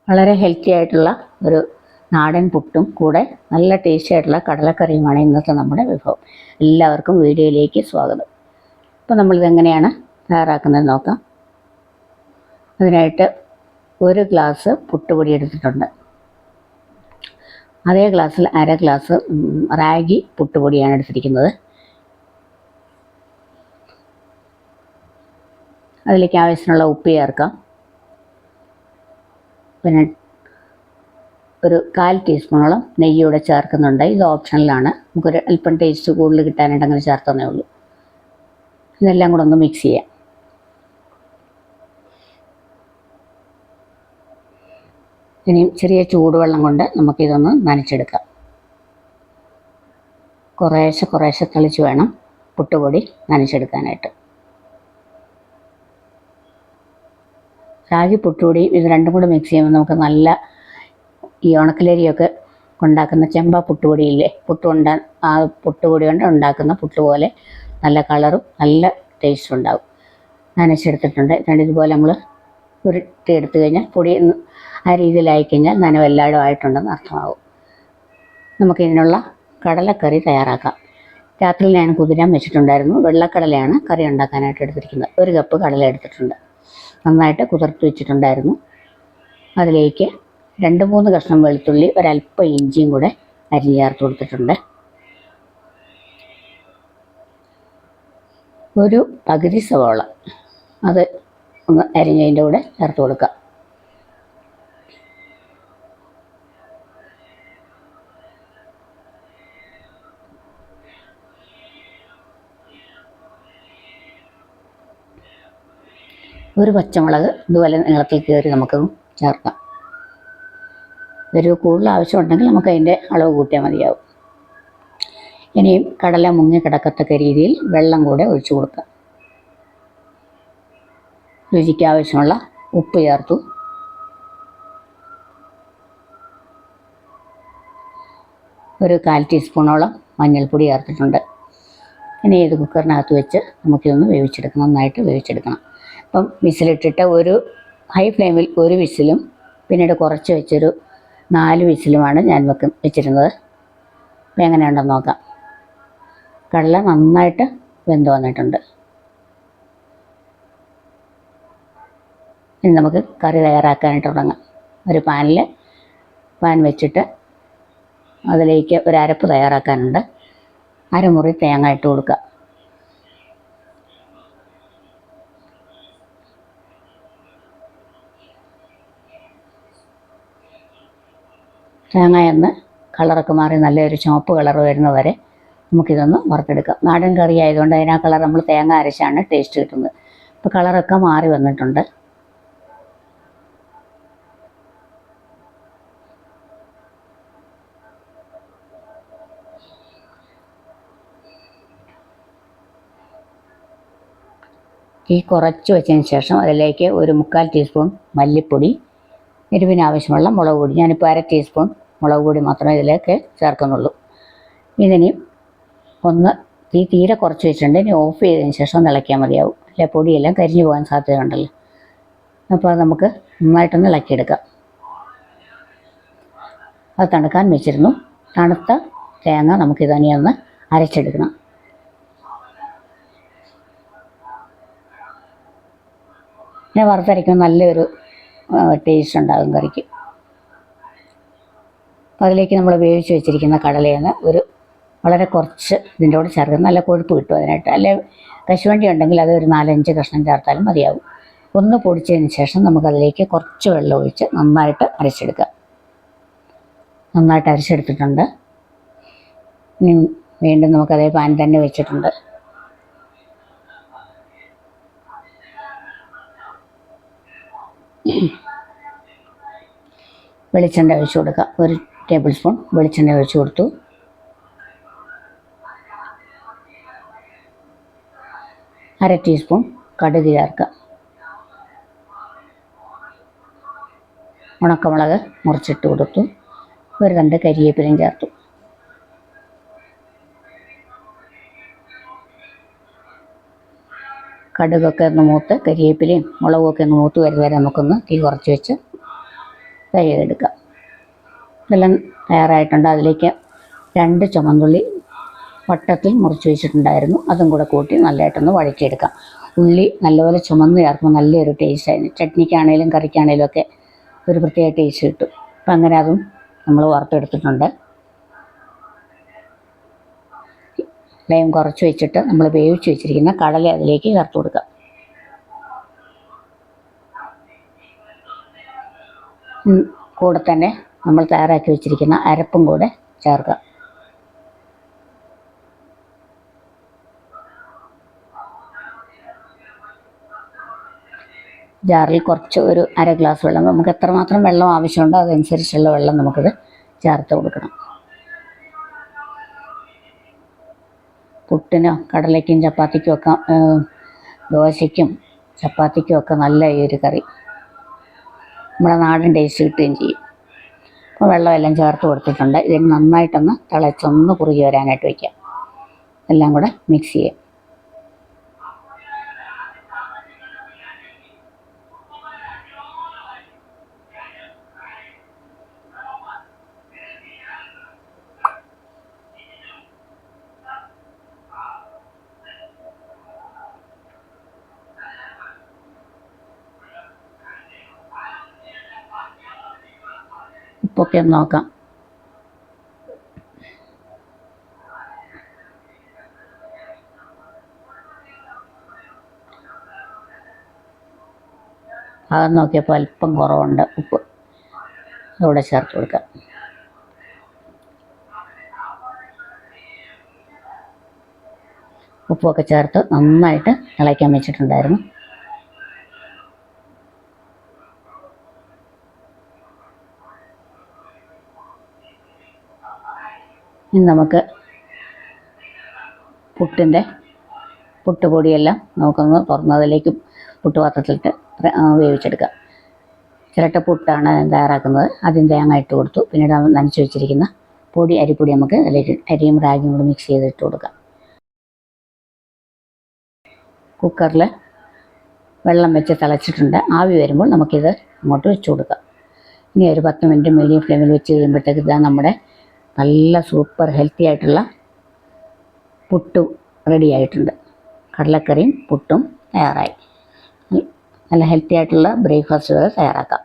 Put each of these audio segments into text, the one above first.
വളരെ ഹെൽത്തി ആയിട്ടുള്ള ഒരു നാടൻ പുട്ടും കൂടെ നല്ല ടേസ്റ്റി ആയിട്ടുള്ള കടലക്കറിയുമാണ് ഇന്നത്തെ നമ്മുടെ വിഭവം. എല്ലാവർക്കും വീഡിയോയിലേക്ക് സ്വാഗതം. അപ്പോൾ നമ്മളിതെങ്ങനെയാണ് തയ്യാറാക്കുന്നത് നോക്കാം. അതിനായിട്ട് ഒരു ഗ്ലാസ് പുട്ടുപൊടി എടുത്തിട്ടുണ്ട്. അതേ ഗ്ലാസ്സിൽ അര ഗ്ലാസ് റാഗി പുട്ടുപൊടിയാണ് എടുത്തിരിക്കുന്നത്. അതിലേക്ക് ആവശ്യത്തിനുള്ള ഉപ്പ് ചേർക്കാം. പിന്നെ ഒരു 1/4 ടീസ്പൂണോളം നെയ്യൂടെ ചേർക്കുന്നുണ്ട്. ഇത് ഓപ്ഷണലാണ്. നമുക്കൊരു അല്പം ടേസ്റ്റ് കൂടുതൽ കിട്ടാനായിട്ട് അങ്ങനെ ചേർത്തന്നേ ഉള്ളൂ. ഇതെല്ലാം കൂടെ ഒന്ന് മിക്സ് ചെയ്യാം. ഇനിയും ചെറിയ ചൂടുവെള്ളം കൊണ്ട് നമുക്കിതൊന്ന് നനച്ചെടുക്കാം. കുറേശ്ശെ തെളിച്ച് വേണം പുട്ടുപൊടി നനച്ചെടുക്കാനായിട്ട്. റാഗി പുട്ടുപൊടി ഇത് രണ്ടും കൂടെ മിക്സ് ചെയ്യുമ്പോൾ നമുക്ക് നല്ല ഈ ഉണക്കലരിയൊക്കെ ഉണ്ടാക്കുന്ന ചെമ്പ പുട്ടുപൊടിയില്ലേ, ആ പുട്ടുപൊടി കൊണ്ട് ഉണ്ടാക്കുന്ന പുട്ട് പോലെ നല്ല കളറും നല്ല ടേസ്റ്റും ഉണ്ടാകും. നനച്ചെടുത്തിട്ടുണ്ട്. എന്നിട്ട് ഇതുപോലെ നമ്മൾ ഉരുട്ടി എടുത്തു കഴിഞ്ഞാൽ പൊടി ആ രീതിയിലായിക്കഴിഞ്ഞാൽ നനവെല്ലായിടും ആയിട്ടുണ്ടെന്ന് അർത്ഥമാകും. നമുക്കിതിനുള്ള കടലക്കറി തയ്യാറാക്കാം. രാത്രി ഞാൻ കുതിരാൻ വെച്ചിട്ടുണ്ടായിരുന്നു. വെള്ളക്കടലയാണ് കറി ഉണ്ടാക്കാനായിട്ട് എടുത്തിരിക്കുന്നത്. 1 കപ്പ് കടല എടുത്തിട്ടുണ്ട്. നന്നായിട്ട് കുതിർത്ത് വെച്ചിട്ടുണ്ടായിരുന്നു. അതിലേക്ക് 2-3 കഷ്ണം വെളുത്തുള്ളി, ഒരല്പം ഇഞ്ചിയും കൂടെ അരിഞ്ഞ് ചേർത്ത് കൊടുത്തിട്ടുണ്ട്. ഒരു പകുതി സവാള അത് ഒന്ന് അരിഞ്ഞതിൻ്റെ കൂടെ ചേർത്ത് കൊടുക്കാം. ഒരു പച്ചമുളക് ഇതുപോലെ നീളത്തിൽ കീറി നമുക്ക് ചേർക്കാം. ഒരു കൂടുതൽ ആവശ്യമുണ്ടെങ്കിൽ നമുക്ക് അതിൻ്റെ അളവ് കൂട്ടിയാൽ മതിയാവും. ഇനിയും കടല മുങ്ങി കിടക്കത്തക്ക രീതിയിൽ വെള്ളം കൂടെ ഒഴിച്ചു കൊടുക്കാം. രുചിക്ക് ആവശ്യമുള്ള ഉപ്പ് ചേർത്തു. ഒരു 1/4 ടീസ്പൂണോളം മഞ്ഞൾപ്പൊടി ചേർത്തിട്ടുണ്ട്. ഇനി ഇത് കുക്കറിനകത്ത് വെച്ച് നമുക്കിതൊന്ന് വേവിച്ചെടുക്കണം. നന്നായിട്ട് വേവിച്ചെടുക്കണം. അപ്പം വിസിലിട്ടിട്ട് ഒരു ഹൈ ഫ്ലെയിമിൽ 1 വിസിലും പിന്നീട് കുറച്ച് വെച്ചൊരു 4 വിസിലുമാണ് ഞാൻ വെച്ചിരുന്നത്. അപ്പം എങ്ങനെയുണ്ടെന്ന് നോക്കാം. കടല നന്നായിട്ട് വെന്ത് വന്നിട്ടുണ്ട്. ഇനി നമുക്ക് കറി തയ്യാറാക്കാനായിട്ട് തുടങ്ങാം. ഒരു പാൻ വെച്ചിട്ട് അതിലേക്ക് ഒരു അരപ്പ് തയ്യാറാക്കാനുണ്ട്. അരമുറി തേങ്ങ ഇട്ട് കൊടുക്കുക. തേങ്ങയെന്ന് കളറൊക്കെ മാറി നല്ലൊരു ചുവപ്പ് കളർ വരുന്നത് വരെ നമുക്കിതൊന്ന് വറുത്തെടുക്കാം. നാടൻ കറി ആയതുകൊണ്ട് അതിനാ കളർ നമ്മൾ തേങ്ങ അരച്ചാണ് ടേസ്റ്റ് കിട്ടുന്നത്. ഇപ്പോൾ കളറൊക്കെ മാറി വന്നിട്ടുണ്ട്. ഈ കുറച്ച് വെച്ചതിന് ശേഷം അതിലേക്ക് ഒരു 1/4 ടീസ്പൂൺ മല്ലിപ്പൊടി, എരിവിന് ആവശ്യമുള്ള മുളക് പൊടി, ഞാനിപ്പോൾ 1/2 ടീസ്പൂൺ മുളക് പൊടി മാത്രമേ ഇതിലേക്ക് ചേർക്കുന്നുള്ളൂ. ഇതിനി ഒന്ന് തീരെ കുറച്ച് വെച്ചിട്ടുണ്ട്. ഇനി ഓഫ് ചെയ്തതിന് ശേഷം ഒന്ന് ഇളക്കിയാൽ മതിയാവും. അല്ലെ പൊടിയെല്ലാം കരിഞ്ഞു പോകാൻ സാധ്യതയുണ്ടല്ലോ. അപ്പോൾ അത് നമുക്ക് നന്നായിട്ടൊന്ന് ഇളക്കിയെടുക്കാം. അത് തണുക്കാൻ വെച്ചിരുന്നു. തണുത്ത തേങ്ങ നമുക്കിതനി ഒന്ന് അരച്ചെടുക്കണം. പിന്നെ വറുത്തരയ്ക്കുമ്പോൾ നല്ലൊരു ടേസ്റ്റ് ഉണ്ടാകും കറിക്ക്. അപ്പോൾ അതിലേക്ക് നമ്മൾ വേവിച്ച് വെച്ചിരിക്കുന്ന കടലയെന്ന് വളരെ കുറച്ച് ഇതിൻ്റെ കൂടെ ചേർക്കും. നല്ല കൊഴുപ്പ് കിട്ടും അതിനായിട്ട്. അല്ലെ കശുവണ്ടി ഉണ്ടെങ്കിൽ അത് ഒരു 4-5 കഷ്ണം ചേർത്താലും മതിയാവും. ഒന്ന് പൊടിച്ചതിന് ശേഷം നമുക്കതിലേക്ക് കുറച്ച് വെള്ളം ഒഴിച്ച് നന്നായിട്ട് അരച്ചെടുക്കാം. നന്നായിട്ട് അരച്ചെടുത്തിട്ടുണ്ട്. ഇനി വീണ്ടും നമുക്കതേ പാൻ തന്നെ വെച്ചിട്ടുണ്ട്. വെളിച്ചെണ്ണ ഒഴിച്ച് കൊടുക്കുക. 1 ടേബിൾ സ്പൂൺ വെളിച്ചെണ്ണ ഒഴിച്ച് കൊടുത്തു. അര ടീസ്പൂൺ കടുക് ചേർക്കുക. ഉണക്കമുളക് മുറിച്ചിട്ട് കൊടുത്തു. 1 തണ്ട് കരിവേപ്പിലയും ചേർത്തു. കടുകൊക്കെ ഒന്ന് മൂത്ത് കരിവേപ്പിലയും മുളകൊക്കെ ഒന്ന് മൂത്ത് വരുന്നവരെ നമുക്കൊന്ന് തീ കുറച്ച് വെച്ച് ഫ്രൈ ചെയ്തെടുക്കാം. ഇതെല്ലാം തയ്യാറായിട്ടുണ്ട്. അതിലേക്ക് 2 ചുമന്നുള്ളി വട്ടത്തിൽ മുറിച്ച് വെച്ചിട്ടുണ്ടായിരുന്നു, അതും കൂടെ കൂട്ടി നല്ലതായിട്ടൊന്ന് വഴറ്റിയെടുക്കാം. ഉള്ളി നല്ലപോലെ ചുമന്ന് ചേർക്കുമ്പോൾ നല്ലൊരു ടേസ്റ്റായിരുന്നു. ചട്നിക്കാണേലും കറിക്കാണേലും ഒക്കെ ഒരു പ്രത്യേക ടേസ്റ്റ് കിട്ടും. അപ്പം അങ്ങനെ അതും നമ്മൾ വറുത്തെടുത്തിട്ടുണ്ട്. ഫ്ലെയിം കുറച്ച് വെച്ചിട്ട് നമ്മൾ വേവിച്ച് വെച്ചിരിക്കുന്ന കടല അതിലേക്ക് ചേർത്ത് കൊടുക്കുക. കൂടെ തന്നെ നമ്മൾ തയ്യാറാക്കി വെച്ചിരിക്കുന്ന അരപ്പും കൂടെ ചേർക്കുക. ജാറിൽ കുറച്ച് ഒരു 1/2 ഗ്ലാസ് വെള്ളം, നമുക്ക് എത്രമാത്രം വെള്ളം ആവശ്യമുണ്ടോ അതനുസരിച്ചുള്ള വെള്ളം നമുക്കത് ചേർത്ത് കൊടുക്കണം. പുട്ടിനോ കടലയ്ക്കും ചപ്പാത്തിക്കും ഒക്കെ, ദോശയ്ക്കും ചപ്പാത്തിക്കും ഒക്കെ നല്ല ഈ ഒരു കറി നമ്മുടെ നാടൻ ടേസ്റ്റ് കിട്ടുകയും ചെയ്യും. അപ്പോൾ വെള്ളമെല്ലാം ചേർത്ത് കൊടുത്തിട്ടുണ്ട്. ഇതിന് നന്നായിട്ടൊന്ന് തിളച്ചൊന്ന് കുറുകി വരാനായിട്ട് വയ്ക്കാം. എല്ലാം കൂടെ മിക്സ് ചെയ്യാം. ഉപ്പൊക്കെ ഒന്ന് നോക്കാം. അത് നോക്കിയപ്പോൾ അല്പം കുറവുണ്ട് ഉപ്പ്, അതോടെ ചേർത്ത് കൊടുക്കാം. ഉപ്പൊക്കെ ചേർത്ത് നന്നായിട്ട് തിളയ്ക്കാൻ വെച്ചിട്ടുണ്ടായിരുന്നു. ഇനി നമുക്ക് പുട്ടുപൊടിയെല്ലാം നമുക്കൊന്ന് തുറന്നതിലേക്ക് പുട്ടുപാത്രത്തിലിട്ട് വേവിച്ചെടുക്കാം. ചിരട്ടപ്പുട്ടാണ് തയ്യാറാക്കുന്നത്. ആദ്യം തേങ്ങ ഇട്ട് കൊടുത്തു, പിന്നീട് നനച്ച് വെച്ചിരിക്കുന്ന അരിപ്പൊടി നമുക്ക് അതിലേക്ക് അരിയും റാഗിയും കൂടി മിക്സ് ചെയ്തിട്ട് കൊടുക്കാം. കുക്കറിൽ വെള്ളം വെച്ച് തിളച്ചിട്ടുണ്ട്. ആവി വരുമ്പോൾ നമുക്കിത് അങ്ങോട്ട് വെച്ച് കൊടുക്കാം. ഇനി ഒരു 10 മിനിറ്റ് മീഡിയം ഫ്ലെയിമിൽ വെച്ച് കഴിയുമ്പോഴത്തേക്ക് ഇതാ നമ്മുടെ നല്ല സൂപ്പർ ഹെൽത്തി ആയിട്ടുള്ള പുട്ട് റെഡി ആയിട്ടുണ്ട്. കടലക്കറിയും പുട്ടും തയ്യാറായി. നല്ല ഹെൽത്തി ആയിട്ടുള്ള ബ്രേക്ക്ഫാസ്റ്റുകൾ തയ്യാറാക്കാം.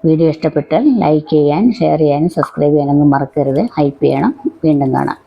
വീഡിയോ ഇഷ്ടപ്പെട്ടാൽ ലൈക്ക് ചെയ്യാൻ, ഷെയർ ചെയ്യാനും സബ്സ്ക്രൈബ് ചെയ്യാനൊന്നും മറക്കരുത്. ഹൈപ്പ് ചെയ്യണം. വീണ്ടും കാണാം.